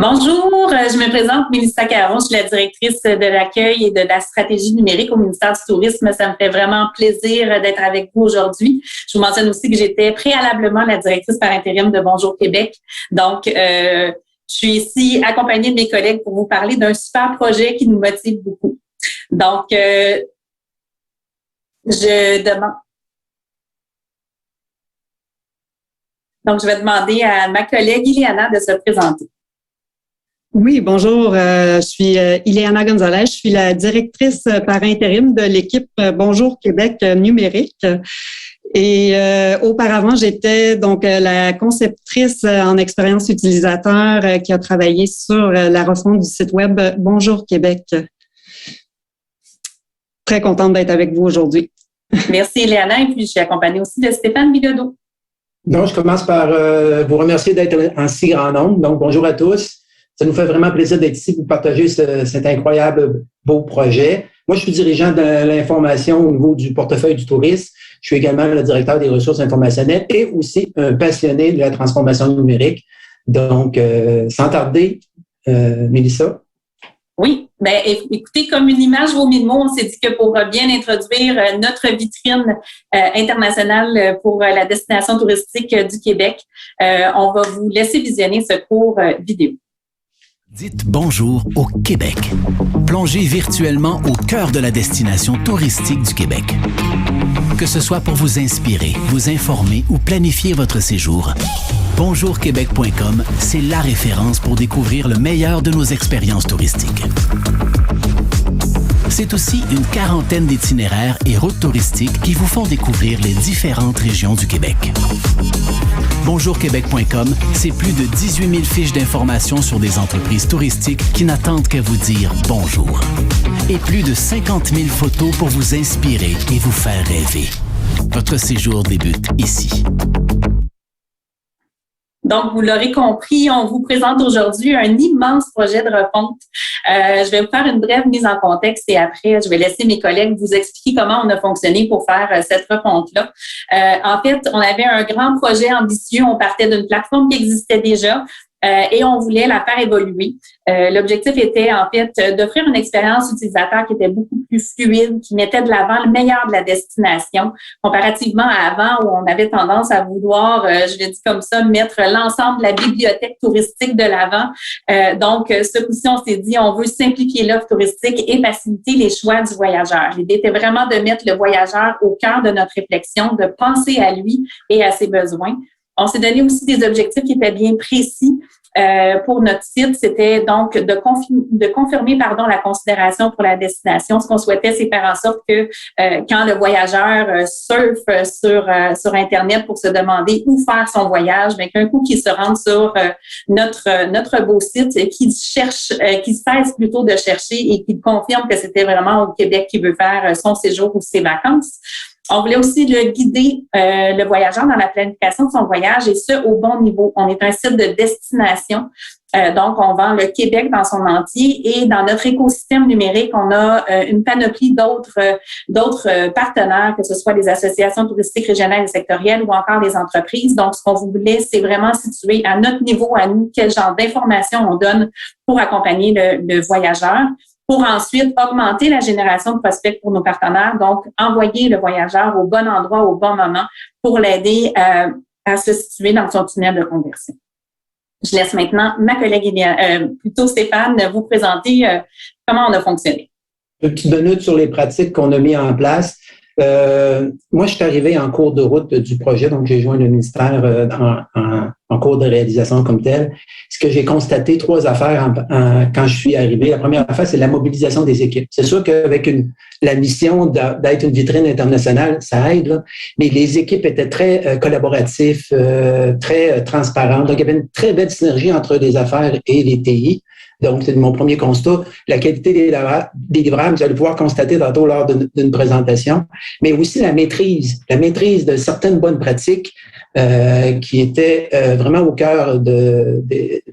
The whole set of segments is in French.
Bonjour, je me présente, Mélissa Caron, je suis la directrice de l'accueil et de la stratégie numérique au ministère du Tourisme. Ça me fait vraiment plaisir d'être avec vous aujourd'hui. Je vous mentionne aussi que j'étais préalablement la directrice par intérim de Bonjour Québec. Donc, je suis ici accompagnée de mes collègues pour vous parler d'un super projet qui nous motive beaucoup. Donc, je vais demander à ma collègue Ileana de se présenter. Oui, bonjour. Je suis Ileana Gonzalez. Je suis la directrice par intérim de l'équipe Bonjour Québec numérique. Et auparavant, j'étais donc la conceptrice en expérience utilisateur qui a travaillé sur la refonte du site web Bonjour Québec. Très contente d'être avec vous aujourd'hui. Merci Ileana. Et puis, je suis accompagnée aussi de Stéphane Bilodeau. Donc, je commence par vous remercier d'être en si grand nombre. Donc, bonjour à tous. Ça nous fait vraiment plaisir d'être ici pour partager cet incroyable beau projet. Moi, je suis dirigeant de l'information au niveau du portefeuille du tourisme. Je suis également le directeur des ressources informationnelles et aussi un passionné de la transformation numérique. Donc, sans tarder, Mélissa. Oui, ben écoutez, comme une image vaut mille mots, on s'est dit que pour bien introduire notre vitrine internationale pour la destination touristique du Québec, on va vous laisser visionner ce court vidéo. Dites bonjour au Québec. Plongez virtuellement au cœur de la destination touristique du Québec. Que ce soit pour vous inspirer, vous informer ou planifier votre séjour, bonjourquebec.com, c'est la référence pour découvrir le meilleur de nos expériences touristiques. C'est aussi une quarantaine d'itinéraires et routes touristiques qui vous font découvrir les différentes régions du Québec. Bonjourquebec.com, c'est plus de 18 000 fiches d'informations sur des entreprises touristiques qui n'attendent qu'à vous dire bonjour. Et plus de 50 000 photos pour vous inspirer et vous faire rêver. Votre séjour débute ici. Donc, vous l'aurez compris, on vous présente aujourd'hui un immense projet de refonte. Je vais vous faire une brève mise en contexte et après, je vais laisser mes collègues vous expliquer comment on a fonctionné pour faire cette refonte-là. En fait, on avait un grand projet ambitieux. On partait d'une plateforme qui existait déjà. Et on voulait la faire évoluer. L'objectif était, en fait, d'offrir une expérience utilisateur qui était beaucoup plus fluide, qui mettait de l'avant le meilleur de la destination, comparativement à avant où on avait tendance à vouloir, je le dis comme ça, mettre l'ensemble de la bibliothèque touristique de l'avant. Donc, ce coup-ci, on s'est dit, on veut simplifier l'offre touristique et faciliter les choix du voyageur. L'idée était vraiment de mettre le voyageur au cœur de notre réflexion, de penser à lui et à ses besoins. On s'est donné aussi des objectifs qui étaient bien précis pour notre site. C'était donc de confirmer la considération pour la destination. Ce qu'on souhaitait, c'est faire en sorte que quand le voyageur surfe sur Internet pour se demander où faire son voyage, bien qu'un coup qu'il se rende sur notre beau site, qu'il cherche, qu'il cesse plutôt de chercher et qu'il confirme que c'était vraiment au Québec qu'il veut faire son séjour ou ses vacances. On voulait aussi guider le voyageur dans la planification de son voyage et ce, au bon niveau. On est un site de destination. Donc, on vend le Québec dans son entier et dans notre écosystème numérique, on a une panoplie d'autres partenaires, que ce soit les associations touristiques régionales et sectorielles ou encore les entreprises. Donc, ce qu'on voulait, c'est vraiment situer à notre niveau, à nous, quel genre d'informations on donne pour accompagner le voyageur, pour ensuite augmenter la génération de prospects pour nos partenaires, donc envoyer le voyageur au bon endroit, au bon moment pour l'aider à se situer dans son tunnel de conversion. Je laisse maintenant ma collègue, plutôt Stéphane, vous présenter comment on a fonctionné. Une petite minute sur les pratiques qu'on a mis en place. Moi, je suis arrivé en cours de route du projet, donc j'ai joint le ministère en cours de réalisation comme tel. Ce que j'ai constaté, 3 affaires quand je suis arrivé. La première affaire, c'est la mobilisation des équipes. C'est sûr qu'avec la mission d'être une vitrine internationale, ça aide, là, mais les équipes étaient très collaboratives, très transparentes. Donc, il y avait une très belle synergie entre les affaires et les TI. Donc, c'est mon premier constat. La qualité des livrables, vous allez pouvoir constater tantôt lors d'une présentation, mais aussi la maîtrise de certaines bonnes pratiques qui étaient vraiment au cœur des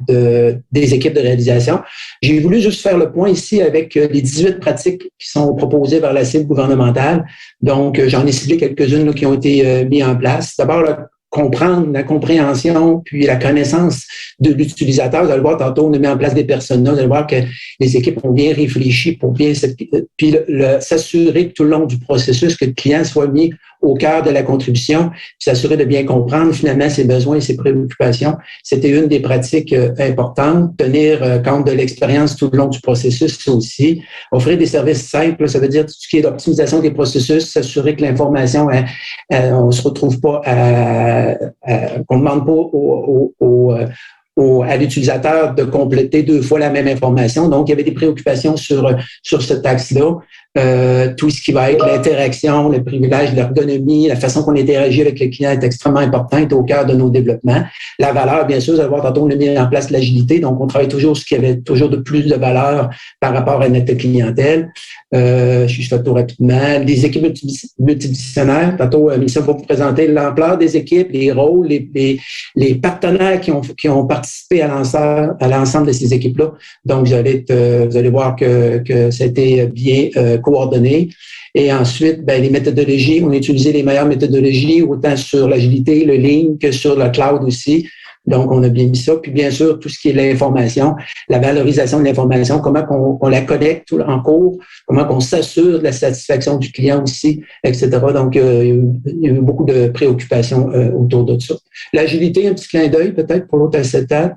équipes de réalisation. J'ai voulu juste faire le point ici avec les 18 pratiques qui sont proposées par la cible gouvernementale. Donc, j'en ai ciblé quelques-unes là, qui ont été mises en place. D'abord, comprendre la compréhension puis la connaissance de l'utilisateur. Vous allez voir, tantôt, on a mis en place des personas. Vous allez voir que les équipes ont bien réfléchi pour bien s'assurer que tout le long du processus, que le client soit mis au cœur de la contribution, puis s'assurer de bien comprendre finalement ses besoins et ses préoccupations. C'était une des pratiques importantes. Tenir compte de l'expérience tout le long du processus aussi. Offrir des services simples, ça veut dire tout ce qui est l'optimisation des processus, s'assurer que l'information, on se retrouve pas qu'on ne demande pas à l'utilisateur de compléter 2 fois la même information. Donc, il y avait des préoccupations sur cet axe-là. Tout ce qui va être l'interaction, le privilège, l'ergonomie, la façon qu'on interagit avec le client est extrêmement importante au cœur de nos développements. La valeur, bien sûr, vous allez voir, tantôt, on a mis en place l'agilité. Donc, on travaille toujours sur ce qui avait toujours de plus de valeur par rapport à notre clientèle. Je fais tout rapidement. Les équipes multidisciplinaires. Tantôt, Mélissa va vous présenter l'ampleur des équipes, les rôles, les partenaires qui ont participé à l'ensemble de ces équipes-là. Donc, vous allez voir que ça a été bien coordonné. Et ensuite, les méthodologies, on a utilisé les meilleures méthodologies, autant sur l'agilité, le lean, que sur le cloud aussi. Donc, on a bien mis ça. Puis, bien sûr, tout ce qui est l'information, la valorisation de l'information, comment on la connecte en cours, comment on s'assure de la satisfaction du client aussi, etc. Donc, il y a eu beaucoup de préoccupations autour de ça. L'agilité, un petit clin d'œil peut-être pour l'autre étape.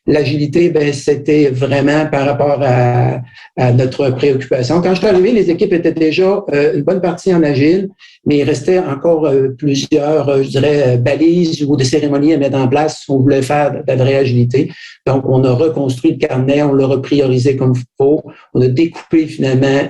L'agilité, c'était vraiment par rapport à notre préoccupation. Quand je suis arrivé, les équipes étaient déjà une bonne partie en agile, mais il restait encore plusieurs, je dirais, balises ou des cérémonies à mettre en place si on voulait faire de la vraie agilité. Donc, on a reconstruit le carnet, on l'a repriorisé comme il faut, on a découpé finalement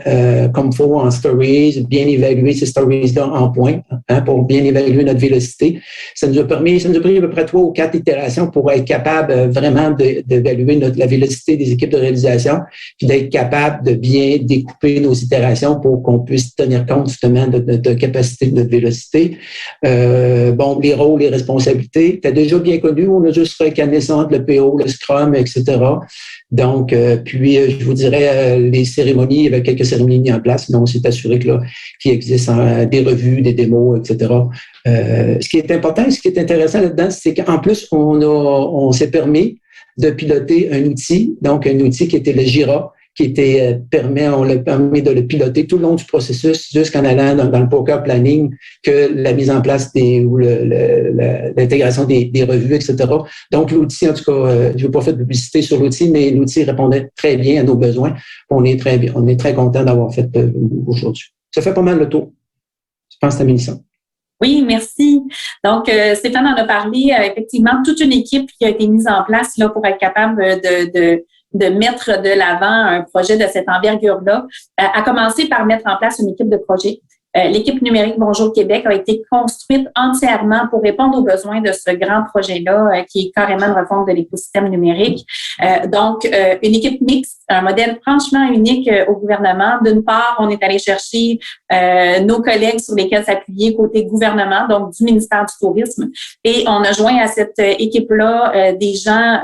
comme il faut en stories, bien évaluer ces stories-là en points pour bien évaluer notre vélocité. Ça nous a pris à peu près 3 ou 4 itérations pour être capable vraiment d'évaluer la vélocité des équipes de réalisation, puis d'être capable de bien découper nos itérations pour qu'on puisse tenir compte justement de notre capacité, de notre vélocité. Les rôles, les responsabilités, tu as déjà bien connu, on a juste recané ça entre le PO, le Scrum, etc. Donc, je vous dirais, les cérémonies, il y avait quelques cérémonies mises en place, mais on s'est assuré qu'il existe des revues, des démos, etc. Ce qui est important, ce qui est intéressant là-dedans, c'est qu'en plus, on s'est permis de piloter un outil qui était le Jira, on l'a permis de le piloter tout le long du processus jusqu'en allant dans le poker planning que la mise en place l'intégration des revues, etc. Donc, l'outil, en tout cas, je ne vais pas faire de publicité sur l'outil, mais l'outil répondait très bien à nos besoins. On est très content d'avoir fait aujourd'hui. Ça fait pas mal le tour. Je pense que c'est Mélissa. Oui, merci. Donc, Stéphane en a parlé. Effectivement, toute une équipe qui a été mise en place là pour être capable de mettre de l'avant un projet de cette envergure-là, à commencer par mettre en place une équipe de projet. L'équipe numérique Bonjour Québec a été construite entièrement pour répondre aux besoins de ce grand projet-là, qui est carrément une refonte de l'écosystème numérique. Donc, une équipe mixte, un modèle franchement unique au gouvernement. D'une part, on est allé chercher nos collègues sur lesquels s'appuyer côté gouvernement, donc du ministère du Tourisme, et on a joint à cette équipe-là des gens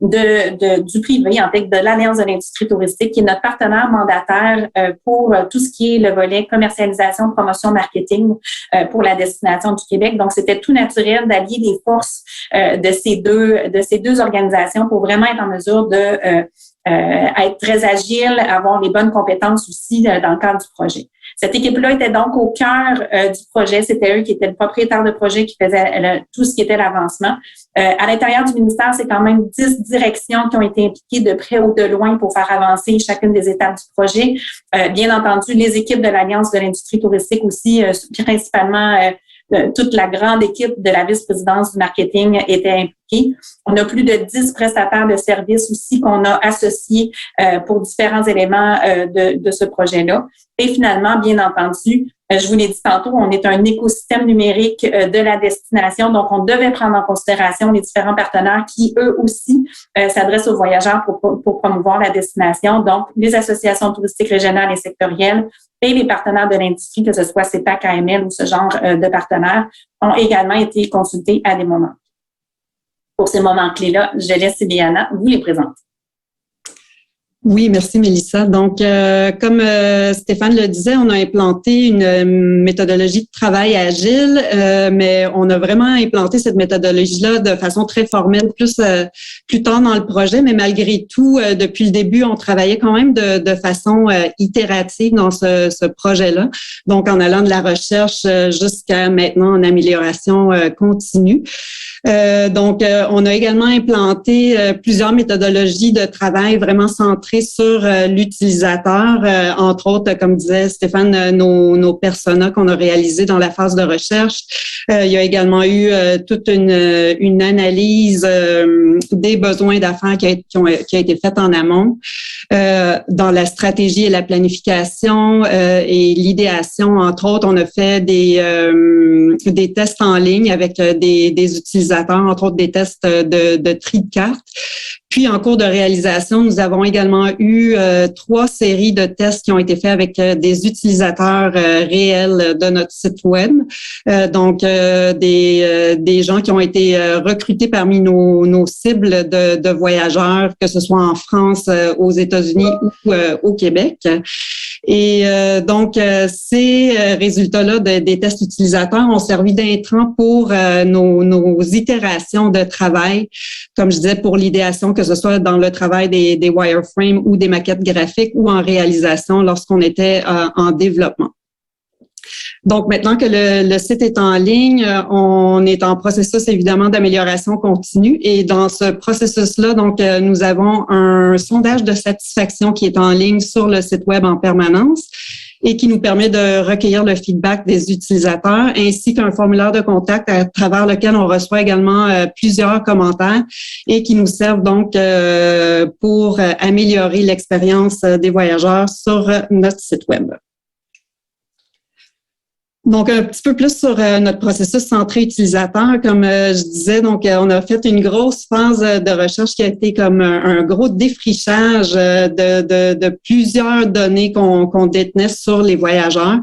du privé, en fait, de l'Alliance de l'industrie touristique, qui est notre partenaire mandataire pour tout ce qui est le volet commercialisation, promotion, marketing pour la destination du Québec. Donc, c'était tout naturel d'allier les forces de ces deux organisations pour vraiment être en mesure de être très agile, avoir les bonnes compétences aussi dans le cadre du projet. Cette équipe-là était donc au cœur du projet. C'était eux qui étaient le propriétaire de projet, qui faisait tout ce qui était l'avancement. À l'intérieur du ministère, c'est quand même 10 directions qui ont été impliquées de près ou de loin pour faire avancer chacune des étapes du projet. Bien entendu, les équipes de l'Alliance de l'industrie touristique aussi, principalement toute la grande équipe de la vice-présidence du marketing était impliquée. On a plus de 10 prestataires de services aussi qu'on a associés pour différents éléments de ce projet-là. Et finalement, bien entendu, je vous l'ai dit tantôt, on est un écosystème numérique de la destination, donc on devait prendre en considération les différents partenaires qui, eux aussi, s'adressent aux voyageurs pour promouvoir la destination, donc les associations touristiques régionales et sectorielles et les partenaires de l'industrie, que ce soit CEPAC, AML ou ce genre de partenaires, ont également été consultés à des moments. Pour ces moments clés-là, je laisse Ileana vous les présenter. Oui, merci Mélissa. Donc, comme Stéphane le disait, on a implanté une méthodologie de travail agile, mais on a vraiment implanté cette méthodologie-là de façon très formelle, plus tard dans le projet. Mais malgré tout, depuis le début, on travaillait quand même de façon itérative dans ce projet-là. Donc, en allant de la recherche jusqu'à maintenant en amélioration continue. Donc, on a également implanté plusieurs méthodologies de travail vraiment centrées sur l'utilisateur, entre autres, comme disait Stéphane, nos personas qu'on a réalisés dans la phase de recherche. Il y a également eu toute une analyse des besoins d'affaires qui a été faite en amont, dans la stratégie et la planification et l'idéation, entre autres. On a fait des tests en ligne avec des utilisateurs, entre autres des tests de tri de cartes. Puis, en cours de réalisation, nous avons également eu 3 séries de tests qui ont été faits avec des utilisateurs réels de notre site web. Donc, des gens qui ont été recrutés parmi nos cibles de voyageurs, que ce soit en France, aux États-Unis ou au Québec. Et donc, ces résultats-là des tests utilisateurs ont servi d'intrant pour nos itérations de travail, comme je disais, pour l'idéation, que ce soit dans le travail des wireframes ou des maquettes graphiques ou en réalisation lorsqu'on était en développement. Donc, maintenant que le site est en ligne, on est en processus, évidemment, d'amélioration continue. Et dans ce processus-là, donc, nous avons un sondage de satisfaction qui est en ligne sur le site web en permanence et qui nous permet de recueillir le feedback des utilisateurs, ainsi qu'un formulaire de contact à travers lequel on reçoit également plusieurs commentaires et qui nous servent donc pour améliorer l'expérience des voyageurs sur notre site web. Donc, un petit peu plus sur notre processus centré utilisateur. Comme je disais, donc, on a fait une grosse phase de recherche qui a été comme un gros défrichage de plusieurs données qu'on détenait sur les voyageurs.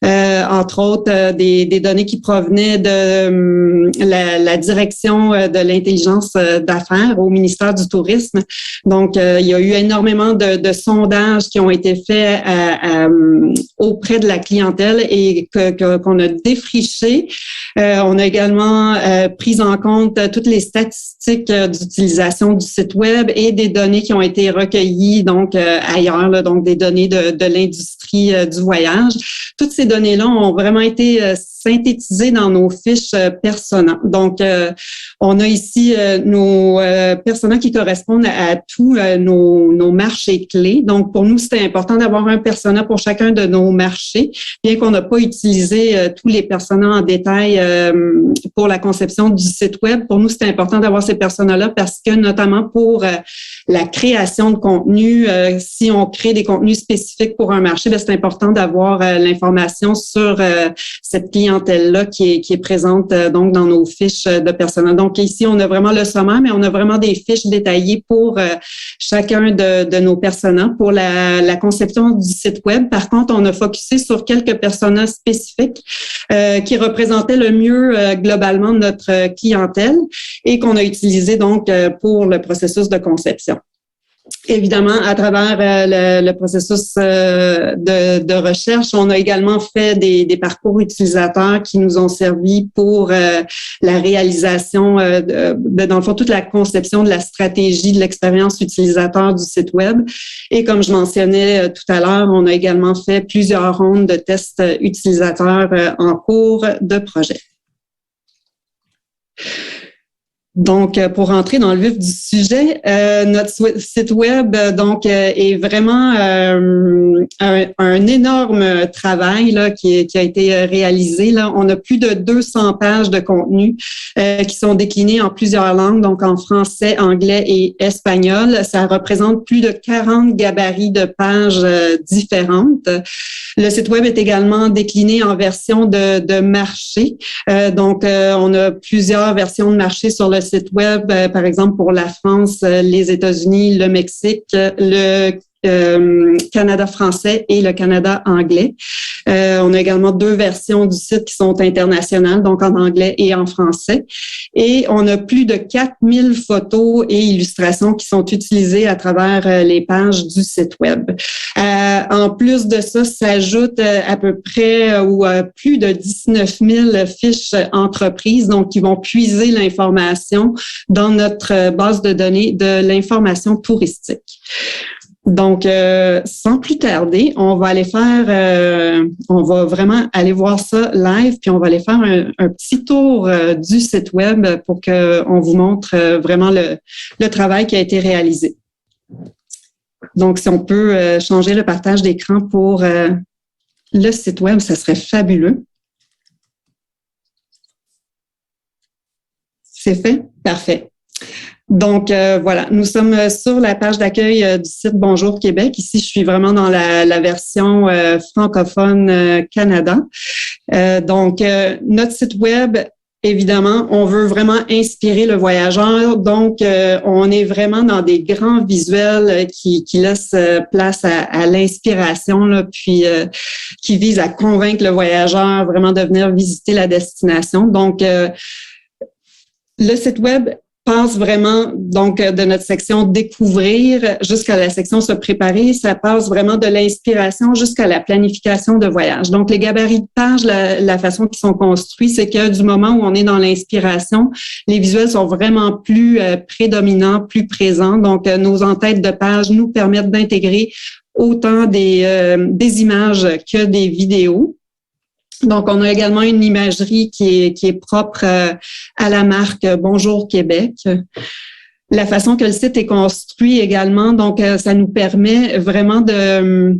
Entre autres, des données qui provenaient de la direction de l'intelligence d'affaires au ministère du Tourisme. Donc, il y a eu énormément de sondages qui ont été faits auprès de la clientèle et qu'on a défriché. On a également pris en compte toutes les statistiques d'utilisation du site web et des données qui ont été recueillies donc ailleurs, là, donc des données de l'industrie du voyage. Toutes ces données-là ont vraiment été synthétisées dans nos fiches persona. Donc, on a ici nos personas qui correspondent à tous nos marchés clés. Donc, pour nous, c'était important d'avoir un persona pour chacun de nos marchés, bien qu'on n'a pas utilisé tous les personas en détail pour la conception du site web. Pour nous, c'était important d'avoir ces personas-là parce que, notamment pour la création de contenu, si on crée des contenus spécifiques pour un marché, bien, c'est important d'avoir l'information sur cette clientèle-là qui est présente donc dans nos fiches de personas. Donc, ici, on a vraiment le sommaire, mais on a vraiment des fiches détaillées pour chacun de nos personas. Pour la conception du site web, par contre, on a focusé sur quelques personas spécifiques qui représentaient le mieux globalement notre clientèle et qu'on a utilisé donc pour le processus de conception. Évidemment, à travers le processus de recherche, on a également fait des parcours utilisateurs qui nous ont servi pour la réalisation dans le fond, toute la conception de la stratégie de l'expérience utilisateur du site web. Et comme je mentionnais tout à l'heure, on a également fait plusieurs rondes de tests utilisateurs en cours de projet. Donc, pour entrer dans le vif du sujet, notre site web donc est vraiment un énorme travail là qui a été réalisé. Là, on a plus de 200 pages de contenu qui sont déclinées en plusieurs langues, donc en français, anglais et espagnol. Ça représente plus de 40 gabarits de pages différentes. Le site web est également décliné en version de marché. Donc, on a plusieurs versions de marché sur le site web, par exemple pour la France, les États-Unis, le Mexique, le Canada français et le Canada anglais. On a également 2 versions du site qui sont internationales, donc en anglais et en français. Et on a plus de 4000 photos et illustrations qui sont utilisées à travers les pages du site web. En plus de ça, s'ajoute à peu près ou plus de 19 000 fiches entreprises, donc qui vont puiser l'information dans notre base de données de l'information touristique. Donc, sans plus tarder, on va aller faire, on va vraiment aller voir ça live, puis on va aller faire un petit tour du site web pour qu'on vous montre vraiment le travail qui a été réalisé. Donc, si on peut changer le partage d'écran pour le site web, ça serait fabuleux. C'est fait? Parfait. Donc, voilà, nous sommes sur la page d'accueil du site Bonjour Québec. Ici, je suis vraiment dans la version francophone Canada. Donc, notre site web, évidemment, on veut vraiment inspirer le voyageur. Donc, on est vraiment dans des grands visuels qui laissent place à l'inspiration, là, puis qui visent à convaincre le voyageur vraiment de venir visiter la destination. Donc, le site web passe vraiment donc de notre section découvrir jusqu'à la section se préparer. Ça passe vraiment de l'inspiration jusqu'à la planification de voyage. Donc, les gabarits de page, la façon qu'ils sont construits, c'est que du moment où on est dans l'inspiration, les visuels sont vraiment plus prédominants, plus présents. Donc, nos en-têtes de page nous permettent d'intégrer autant des images que des vidéos. Donc, on a également une imagerie qui est propre à la marque Bonjour Québec. La façon que le site est construit également, donc ça nous permet vraiment de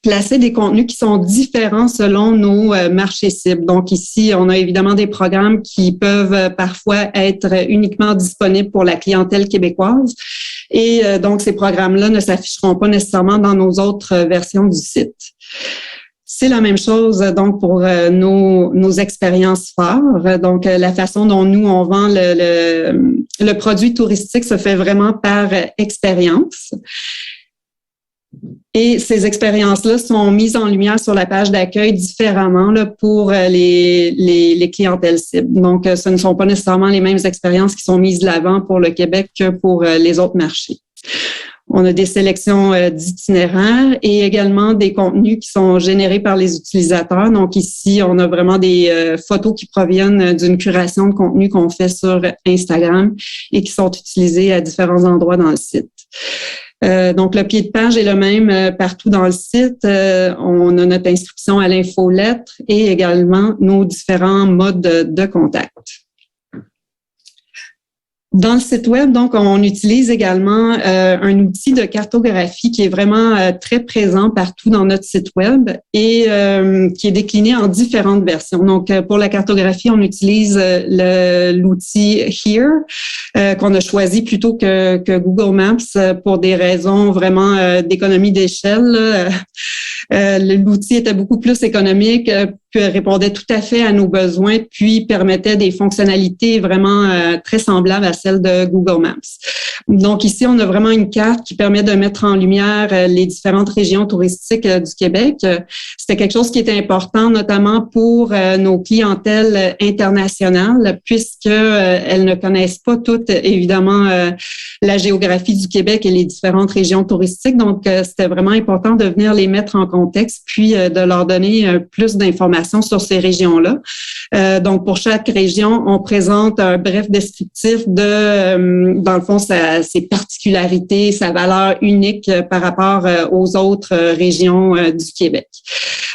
placer des contenus qui sont différents selon nos marchés cibles. Donc ici, on a évidemment des programmes qui peuvent parfois être uniquement disponibles pour la clientèle québécoise. Et donc, ces programmes-là ne s'afficheront pas nécessairement dans nos autres versions du site. C'est la même chose donc pour nos expériences phares. Donc, la façon dont nous, on vend le produit touristique se fait vraiment par expérience. Et ces expériences-là sont mises en lumière sur la page d'accueil différemment là, pour les clientèles cibles. Donc, ce ne sont pas nécessairement les mêmes expériences qui sont mises de l'avant pour le Québec que pour les autres marchés. On a des sélections d'itinéraires et également des contenus qui sont générés par les utilisateurs. Donc ici, on a vraiment des photos qui proviennent d'une curation de contenu qu'on fait sur Instagram et qui sont utilisés à différents endroits dans le site. Donc, le pied de page est le même partout dans le site. On a notre inscription à l'infolettre et également nos différents modes de contact. Dans le site web, donc, on utilise également un outil de cartographie qui est vraiment très présent partout dans notre site web et qui est décliné en différentes versions. Donc, pour la cartographie, on utilise l'outil Here qu'on a choisi plutôt que Google Maps pour des raisons vraiment d'économie d'échelle. L'outil était beaucoup plus économique, répondait tout à fait à nos besoins, puis permettait des fonctionnalités vraiment très semblables à celles de Google Maps. Donc ici, on a vraiment une carte qui permet de mettre en lumière les différentes régions touristiques du Québec. C'était quelque chose qui était important, notamment pour nos clientèles internationales, puisqu'elles ne connaissent pas toutes, évidemment, la géographie du Québec et les différentes régions touristiques. Donc, c'était vraiment important de venir les mettre en contexte, puis de leur donner plus d'informations sur ces régions-là. Donc, pour chaque région, on présente un bref descriptif de, dans le fond, ses particularités, sa valeur unique par rapport aux autres régions du Québec.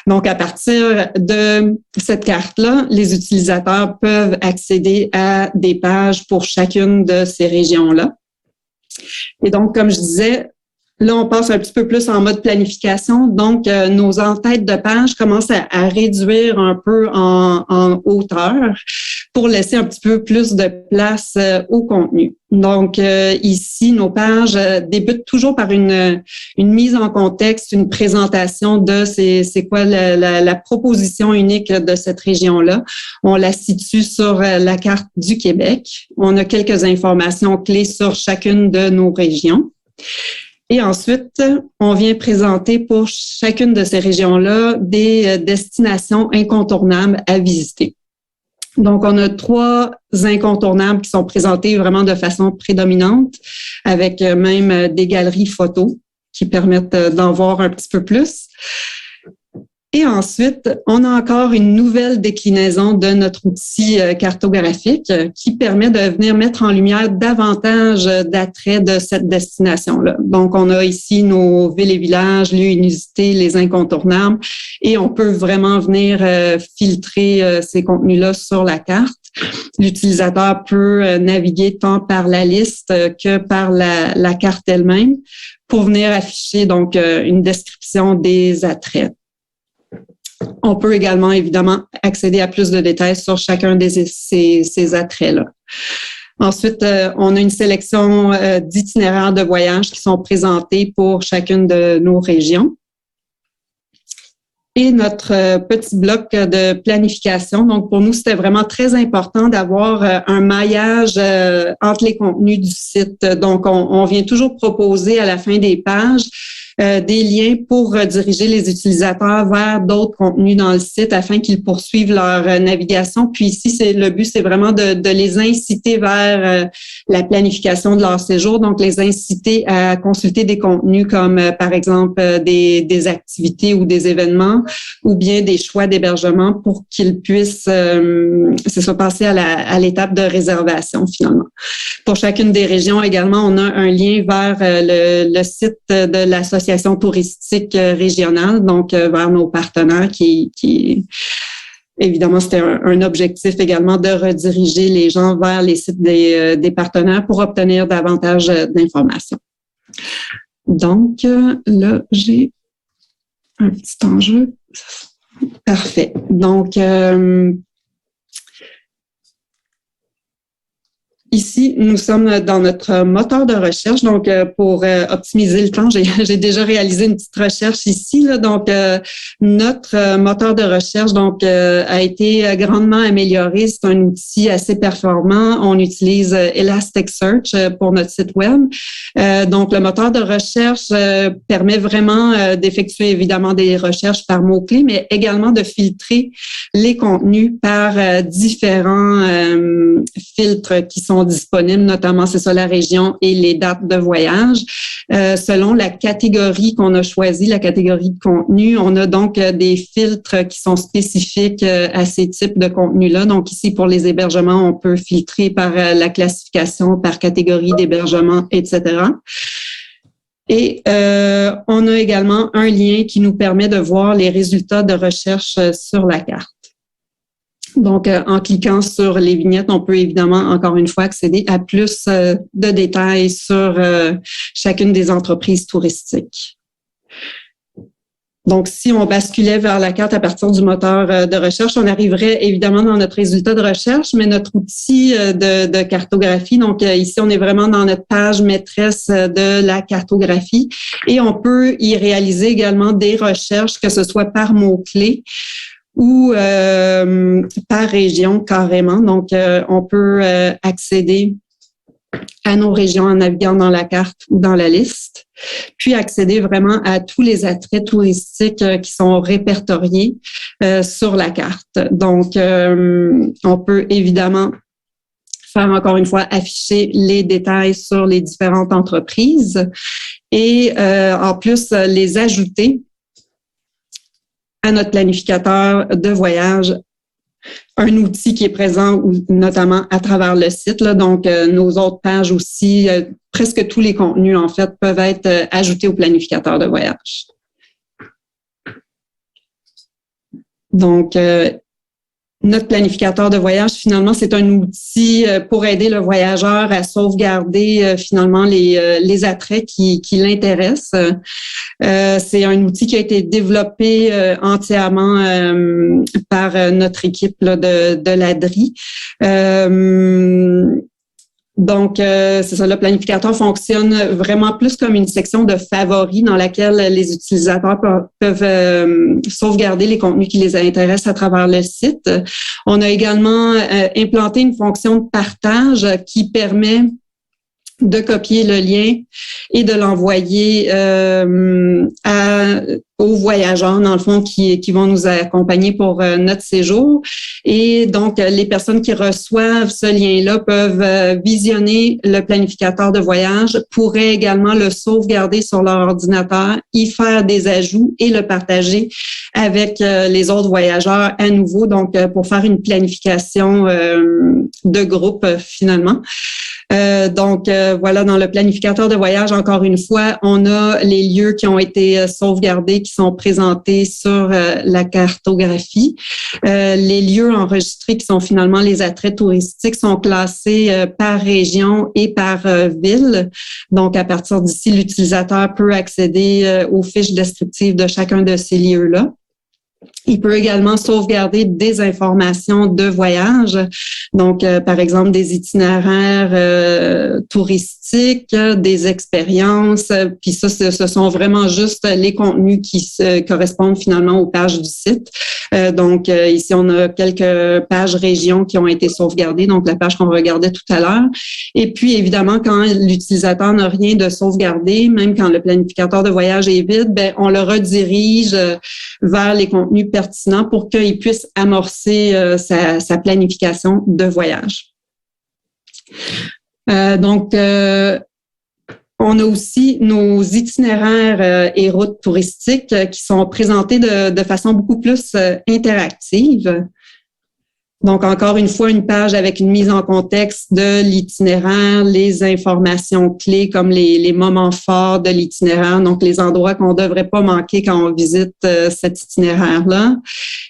Donc, à partir de cette carte-là, les utilisateurs peuvent accéder à des pages pour chacune de ces régions-là. Et donc, comme je disais, là, on passe un petit peu plus en mode planification. Donc, nos en-têtes de page commencent à réduire un peu en hauteur pour laisser un petit peu plus de place au contenu. Donc, ici, nos pages débutent toujours par une mise en contexte, une présentation de c'est quoi la proposition unique de cette région-là. On la situe sur la carte du Québec. On a quelques informations clés sur chacune de nos régions. Et ensuite, on vient présenter pour chacune de ces régions-là des destinations incontournables à visiter. Donc, on a 3 incontournables qui sont présentés vraiment de façon prédominante, avec même des galeries photos qui permettent d'en voir un petit peu plus. Et ensuite, on a encore une nouvelle déclinaison de notre outil cartographique qui permet de venir mettre en lumière davantage d'attraits de cette destination-là. Donc, on a ici nos villes et villages, lieux inusités, les incontournables, et on peut vraiment venir filtrer ces contenus-là sur la carte. L'utilisateur peut naviguer tant par la liste que par la carte elle-même pour venir afficher donc une description des attraits. On peut également, évidemment, accéder à plus de détails sur chacun de ces attraits-là. Ensuite, on a une sélection d'itinéraires de voyage qui sont présentés pour chacune de nos régions. Et notre petit bloc de planification. Donc, pour nous, c'était vraiment très important d'avoir un maillage entre les contenus du site. Donc, on vient toujours proposer à la fin des pages des liens pour rediriger les utilisateurs vers d'autres contenus dans le site afin qu'ils poursuivent leur navigation. Puis ici, le but, c'est vraiment de les inciter vers la planification de leur séjour, donc les inciter à consulter des contenus comme, par exemple, des activités ou des événements ou bien des choix d'hébergement pour qu'ils puissent passer à l'étape de réservation finalement. Pour chacune des régions également, on a un lien vers le site de l'association touristique régionale, donc vers nos partenaires qui évidemment, c'était un objectif également de rediriger les gens vers les sites des partenaires pour obtenir davantage d'informations. Donc, là, j'ai un petit enjeu. Parfait. Donc, ici, nous sommes dans notre moteur de recherche. Donc, pour optimiser le temps, j'ai déjà réalisé une petite recherche ici. Là. Donc, notre moteur de recherche a été grandement amélioré. C'est un outil assez performant. On utilise Elasticsearch pour notre site web. Donc, le moteur de recherche permet vraiment d'effectuer évidemment des recherches par mots-clés, mais également de filtrer les contenus par différents filtres qui sont disponibles, notamment, c'est ça, la région et les dates de voyage. Selon la catégorie qu'on a choisie, la catégorie de contenu, on a donc des filtres qui sont spécifiques à ces types de contenus-là. Donc, ici, pour les hébergements, on peut filtrer par la classification, par catégorie d'hébergement, etc. Et on a également un lien qui nous permet de voir les résultats de recherche sur la carte. Donc, en cliquant sur les vignettes, on peut évidemment, encore une fois, accéder à plus de détails sur chacune des entreprises touristiques. Donc, si on basculait vers la carte à partir du moteur de recherche, on arriverait évidemment dans notre résultat de recherche, mais notre outil de cartographie, donc ici, on est vraiment dans notre page maîtresse de la cartographie et on peut y réaliser également des recherches, que ce soit par mots-clés ou par région carrément. Donc, on peut accéder à nos régions en naviguant dans la carte ou dans la liste, puis accéder vraiment à tous les attraits touristiques qui sont répertoriés sur la carte. Donc, on peut évidemment faire encore une fois afficher les détails sur les différentes entreprises et en plus les ajouter à notre planificateur de voyage, un outil qui est présent notamment à travers le site. Là, donc, nos autres pages aussi, presque tous les contenus, en fait, peuvent être ajoutés au planificateur de voyage. Donc, notre planificateur de voyage, finalement, c'est un outil pour aider le voyageur à sauvegarder finalement les attraits qui l'intéressent. C'est un outil qui a été développé entièrement par notre équipe là, de l'ADRI. Donc, c'est ça, le planificateur fonctionne vraiment plus comme une section de favoris dans laquelle les utilisateurs peuvent sauvegarder les contenus qui les intéressent à travers le site. On a également implanté une fonction de partage qui permet de copier le lien et de l'envoyer aux voyageurs, dans le fond, qui vont nous accompagner pour notre séjour. Et donc, les personnes qui reçoivent ce lien-là peuvent visionner le planificateur de voyage, pourraient également le sauvegarder sur leur ordinateur, y faire des ajouts et le partager avec les autres voyageurs à nouveau, donc pour faire une planification de groupe finalement. Voilà, dans le planificateur de voyage, encore une fois, on a les lieux qui ont été sauvegardés, qui sont présentés sur la cartographie. Les lieux enregistrés, qui sont finalement les attraits touristiques, sont classés par région et par ville. Donc, à partir d'ici, l'utilisateur peut accéder aux fiches descriptives de chacun de ces lieux-là. Il peut également sauvegarder des informations de voyage, donc par exemple des itinéraires touristiques, des expériences, puis ça, ce sont vraiment juste les contenus qui correspondent finalement aux pages du site. Donc ici, on a quelques pages régions qui ont été sauvegardées, donc la page qu'on regardait tout à l'heure. Et puis évidemment, quand l'utilisateur n'a rien de sauvegardé, même quand le planificateur de voyage est vide, ben on le redirige vers les contenus pertinents pour qu'il puisse amorcer sa planification de voyage. On a aussi nos itinéraires et routes touristiques qui sont présentés de façon beaucoup plus interactive. Donc, encore une fois, une page avec une mise en contexte de l'itinéraire, les informations clés comme les moments forts de l'itinéraire, donc les endroits qu'on ne devrait pas manquer quand on visite cet itinéraire-là.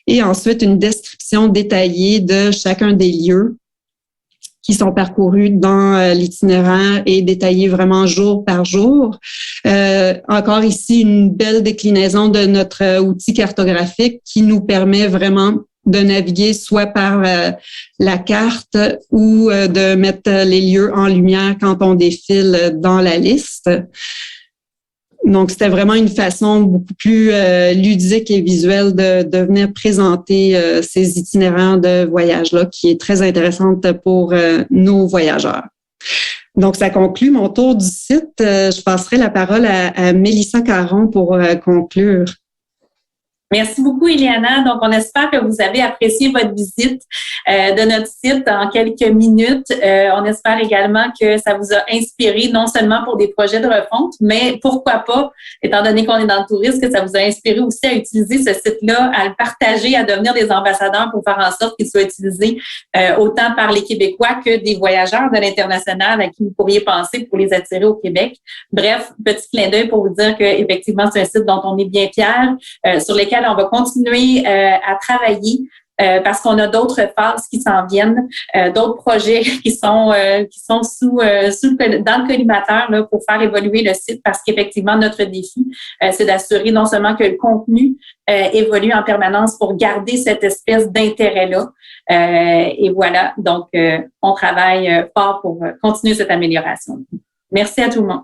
Et ensuite, une description détaillée de chacun des lieux qui sont parcourus dans l'itinéraire et détaillés vraiment jour par jour. Encore ici, une belle déclinaison de notre outil cartographique qui nous permet vraiment de naviguer soit par la carte ou de mettre les lieux en lumière quand on défile dans la liste. Donc, c'était vraiment une façon beaucoup plus ludique et visuelle de venir présenter ces itinéraires de voyage-là, qui est très intéressante pour nos voyageurs. Donc, ça conclut mon tour du site. Je passerai la parole à Mélissa Caron pour conclure. Merci beaucoup, Ileana. Donc, on espère que vous avez apprécié votre visite de notre site en quelques minutes. On espère également que ça vous a inspiré, non seulement pour des projets de refonte, mais pourquoi pas, étant donné qu'on est dans le tourisme, que ça vous a inspiré aussi à utiliser ce site-là, à le partager, à devenir des ambassadeurs pour faire en sorte qu'il soit utilisé autant par les Québécois que des voyageurs de l'international à qui vous pourriez penser pour les attirer au Québec. Bref, petit clin d'œil pour vous dire qu'effectivement, c'est un site dont on est bien fiers, sur lesquels on va continuer à travailler parce qu'on a d'autres phases qui s'en viennent, d'autres projets qui sont dans le collimateur là, pour faire évoluer le site parce qu'effectivement, notre défi, c'est d'assurer non seulement que le contenu évolue en permanence pour garder cette espèce d'intérêt-là. Et voilà, donc on travaille fort pour continuer cette amélioration. Merci à tout le monde.